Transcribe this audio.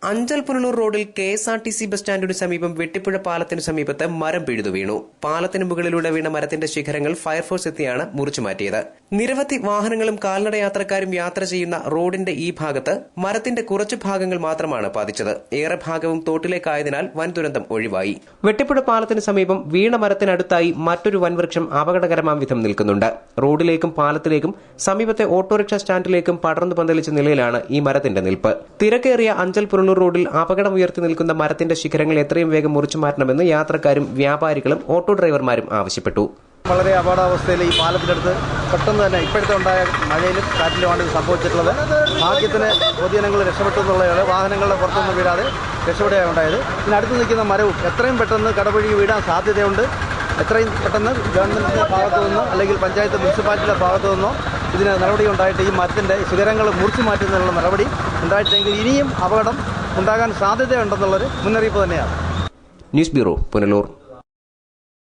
അഞ്ചൽ പുനലൂർ റോഡിൽ KSRTC bus സ്റ്റാൻഡിനു സമീപം വെട്ടിപ്പുഴ പാലത്തിനു സമീപത്ത് മരം പിഴുതു വീണു. പാലത്തിന് മുകളിലൂടെ വീണ മരത്തിന്റെ ശിഖരങ്ങൾ ഫയർഫോഴ്സ് എത്തിയാണ് മുറിച്ചു മാറ്റിയത്. നിരവധി വാഹനങ്ങളും കാൽനട യാത്രക്കാരും യാത്ര ചെയ്യുന്ന റോഡിന്റെ ഈ ഭാഗത്ത് മരത്തിന്റെ കുറച്ചു ഭാഗങ്ങൾ മാത്രമാണ് പതിച്ചത്. ഏറെ ഭാഗവും തോട്ടിലേക്കായതിനാൽ വൻ ദുരന്തം ഒഴിവായി. വെട്ടിപ്പുഴ പാലത്തിന് സമീപം വീണ മരത്തിനടുത്തായി മറ്റൊരു വൻവൃക്ഷം അപകടകരമാം വിധം നിൽക്കുന്നുണ്ട്. റോഡിലേക്കും പാലത്തിലേക്കും സമീപത്തെ ഓട്ടോറിക്ഷ സ്റ്റാൻഡിലേക്കും പടർന്നു പന്തലിച്ച നിലയിലാണ് ഈ മരത്തിന്റെ നിൽപ്പ്. തിരക്കേറിയ അഞ്ചൽ പുനലൂർ റോഡിൽ അപകടം ഉയർത്തി നിൽക്കുന്ന മരത്തിന്റെ ശിഖരങ്ങൾ എത്രയും വേഗം മുറിച്ചു മാറ്റണമെന്ന് യാത്രക്കാരും വ്യാപാരികളും ഓട്ടോ ഡ്രൈവർമാരും ആവശ്യപ്പെട്ടു. വളരെ അപകടാവസ്ഥയിൽ ഈ പാലത്തിനടുത്ത് പെട്ടെന്ന് തന്നെ ഇപ്പോഴത്തെ ഉണ്ടായ മഴയിലും കാറ്റിലുമാണ് ഇത് സംഭവിച്ചിട്ടുള്ളത്. ഭാഗ്യത്തിന് പൊതുജനങ്ങൾ രക്ഷപ്പെട്ടു എന്നുള്ളതാണ്. വാഹനങ്ങളുടെ പുറത്തൊന്നും വീഴാതെ രക്ഷപ്പെടുകയാണ് ഉണ്ടായത്. ഇതിനടുത്ത് നിൽക്കുന്ന മരവും എത്രയും പെട്ടെന്ന് കടപുഴകി വീഴാൻ സാധ്യതയുണ്ട്. എത്രയും പെട്ടെന്ന് ഗവൺമെന്റിന്റെ ഭാഗത്തു നിന്നോ അല്ലെങ്കിൽ പഞ്ചായത്ത് മുനിസിപ്പാലിറ്റിയുടെ ഭാഗത്തു നിന്നോ ഇതിന് നടപടി ഉണ്ടായിട്ട് ഈ മരത്തിന്റെ ശിഖരങ്ങൾ മുറിച്ചു മാറ്റുന്നതിനുള്ള നടപടി ഉണ്ടായിട്ടെങ്കിൽ ഇനിയും അപകടം ഉണ്ടാകാൻ സാധ്യതയുണ്ടെന്നുള്ളൊരു മുന്നറിയിപ്പ് തന്നെയാണ്. News bureau, Punalur.